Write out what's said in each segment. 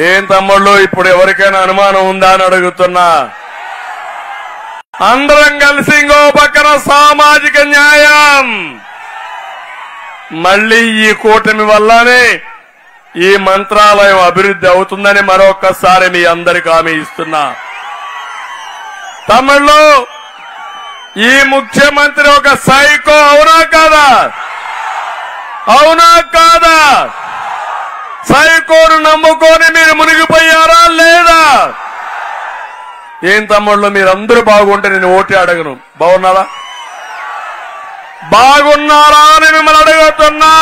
ఏం తమ్ముళ్ళు ఇప్పుడు ఎవరికైనా అనుమానం ఉందా అని అడుగుతున్నా. అందరం కలిసి ఇంకో పక్కన సామాజిక న్యాయం. మళ్లీ ఈ కూటమి వల్లనే ఈ మంత్రాలయం అభివృద్ధి అవుతుందని మరొకసారి మీ అందరికీ హామీ ఇస్తున్నా. తమిళ్లో ఈ ముఖ్యమంత్రి ఒక సైకో, అవునా కాదా? అవునా కాదా? సైకోను నమ్ముకొని మీరు మునిగిపోయారా లేదా? ఏం తమ్ముళ్ళు మీరందరూ బాగుంటే నేను ఓటు అడగను. బాగున్నారా? బాగున్నారా అని మిమ్మల్ని అడుగుతున్నా.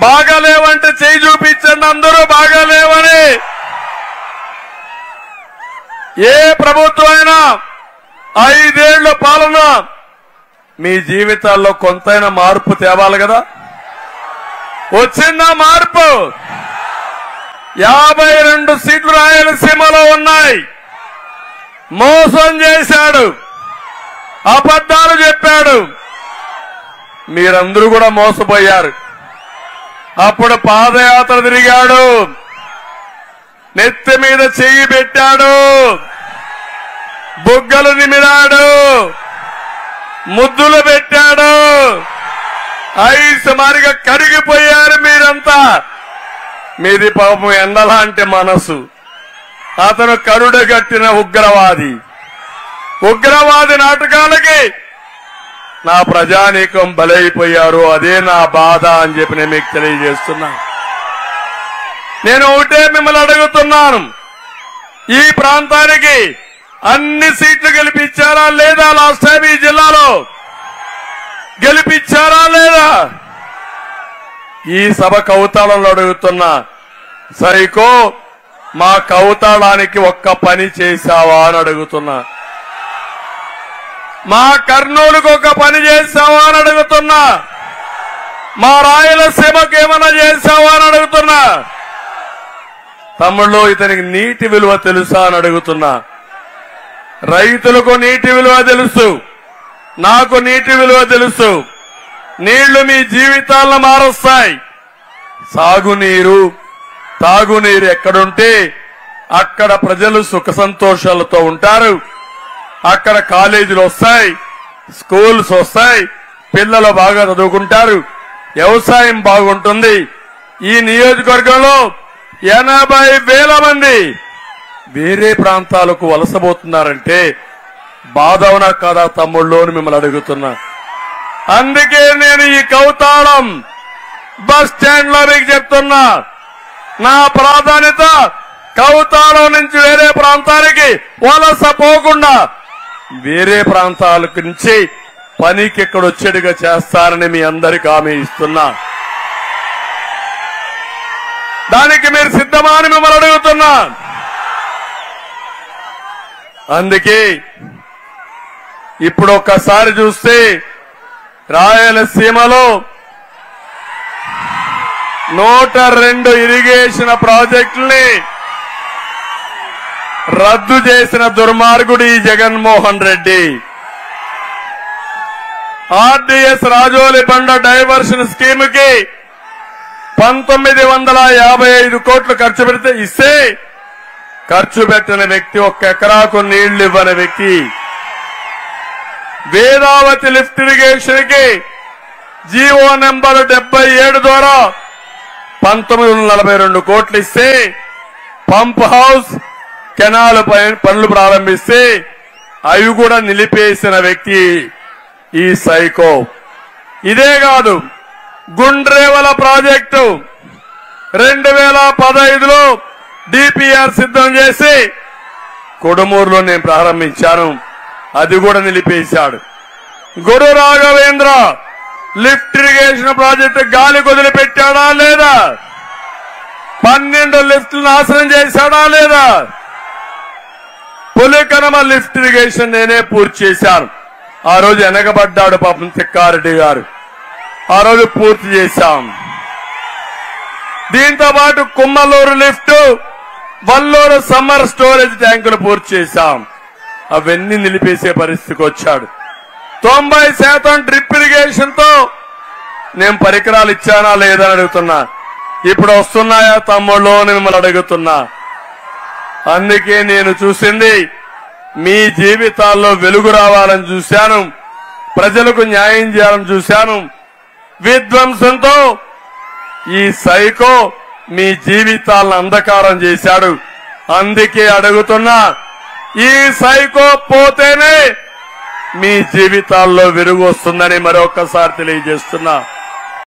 బాగాలేవంటే చేయి చూపించండి. అందరూ బాగాలేవని. ఏ ప్రభుత్వం అయినా 5 ఏళ్ల పాలన మీ జీవితాల్లో కొంతైనా మార్పు తేవాలి కదా. వచ్చిందా మార్పు? 52 సీట్లు రాయలసీమలో ఉన్నాయి. మోసం చేశాడు, అబద్ధాలు చెప్పాడు. మీరందరూ కూడా మోసపోయారు. అప్పుడు పాదయాత్ర తిరిగాడు, నెత్తి మీద చెయ్యి పెట్టాడు, బుగ్గలు నిమిరాడు, ముద్దులు పెట్టాడు. ఐస్ మారిగా కరిగిపోయారు మీరంతా. మీది పాపం ఎండలాంటి మనసు. అతను కరుడుగట్టిన ఉగ్రవాది. ఉగ్రవాది నాటకాలకి నా ప్రజానీకం బలైపోయారు. అదే నా బాధ అని చెప్పి నేను మీకు తెలియజేస్తున్నా. నేను ఒకటే మిమ్మల్ని అడుగుతున్నాను, ఈ ప్రాంతానికి అన్ని సీట్లు గెలిపించారా లేదా? లాస్ట్ టైం ఈ జిల్లాలో గెలిపించారా లేదా? ఈ సభ కౌతాళంలో అడుగుతున్నా, సైకో మా కౌతాళానికి ఒక్క పని చేశావా అని అడుగుతున్నా. మా కర్నూలుకు ఒక పని చేశావా అని అడుగుతున్నా. మా రాయలసీమకు ఏమన్నా చేశావా అని అడుగుతున్నా. తమ్ముళ్ళు ఇతనికి నీటి విలువ తెలుసా అని అడుగుతున్నా. రైతులకు నీటి విలువ తెలుసు, నాకు నీటి విలువ తెలుసు. నీళ్లు మీ జీవితాలను మారుస్తాయి. సాగునీరు, తాగునీరు ఎక్కడుంటే అక్కడ ప్రజలు సుఖ సంతోషాలతో ఉంటారు. అక్కడ కాలేజీలు వస్తాయి, స్కూల్స్ వస్తాయి, పిల్లలు బాగా చదువుకుంటారు, వ్యవసాయం బాగుంటుంది. ఈ నియోజకవర్గంలో 80,000 మంది వేరే ప్రాంతాలకు వలసపోతున్నారంటే బాధవునా కాదా తమ్ముళ్ళు అని మిమ్మల్ని అడుగుతున్నా. అందుకే నేను ఈ కౌతాళం బస్ స్టాండ్ లో మీకు చెప్తున్నా, నా ప్రాధాన్యత కౌతాళం నుంచి వేరే ప్రాంతానికి వలస పోకుండా వేరే ప్రాంతాల నుంచి పనికి ఇక్కడ వచ్చేట్టుగా చేస్తారని మీ అందరికీ హామీ ఇస్తున్నా. దానికి మీరు సిద్ధమా అని మిమ్మల్ని అడుగుతున్నా. అందుకే ఇప్పుడు ఒక్కసారి చూస్తే రాయలసీమలో 102 ఇరిగేషన్ ప్రాజెక్టుల్ని రద్దు చేసిన దుర్మార్గుడు ఈ జగన్మోహన్ రెడ్డి. ఆర్డీఎస్ రాజోలి బండ డైవర్షన్ స్కీమ్ కి 1955 కోట్లు ఖర్చు పెడితే ఇస్తే ఖర్చు పెట్టిన వ్యక్తి, 1 ఎకరాకు నీళ్లు ఇవ్వని వ్యక్తి. వేదావతి లిఫ్ట్ ఇరిగేషన్ కి జీవో నెంబర్ 77 ద్వారా 1942 కోట్లు ఇస్తే పంప్ హౌస్, కెనాల్ పనులు ప్రారంభిస్తే అవి కూడా నిలిపేసిన వ్యక్తి ఈ సైకో. ఇదే కాదు, గుండ్రేవల ప్రాజెక్టు 2015లో డిపిఆర్ సిద్ధం చేసి కొడుమూరులో నేను ప్రారంభించాను, అది కూడా నిలిపేశాడు. గురు రాఘవేంద్ర లిఫ్ట్ ఇరిగేషన్ ప్రాజెక్టు గాలి వదిలిపెట్టాడా లేదా? 12 లిఫ్ట్లు నాశనం చేశాడా లేదా? పులికనమ లిఫ్ట్ ఇరిగేషన్ నేనే పూర్తి చేశాను. ఆ రోజు వెనకబడ్డాడు పాపం తిక్కారెడ్డి గారు, ఆ రోజు పూర్తి చేశాం. దీంతో పాటు కుమ్మలూరు లిఫ్ట్, వల్లూరు సమ్మర్ స్టోరేజ్ ట్యాంకులు పూర్తి చేశాం. అవన్నీ నిలిపేసే పరిస్థితికి వచ్చాడు. 90% డ్రిప్ ఇరిగేషన్ తో నేను పరికరాలు ఇచ్చానా లేదని అడుగుతున్నా. ఇప్పుడు వస్తున్నాయా తమ్ముళ్ళు అని మిమ్మల్ని అడుగుతున్నా. అందుకే నేను చూసింది మీ జీవితాల్లో వెలుగు రావాలని చూశాను, ప్రజలకు న్యాయం చేయాలని చూశాను. విధ్వంసంతో ఈ సైకో మీ జీవితాలను అంధకారం చేశాడు. అందుకే అడుగుతున్నా, ఈ సైకో పోతేనే మీ జీవితాల్లో వెలుగు వస్తుందని మరొకసారి తెలియజేస్తున్నా.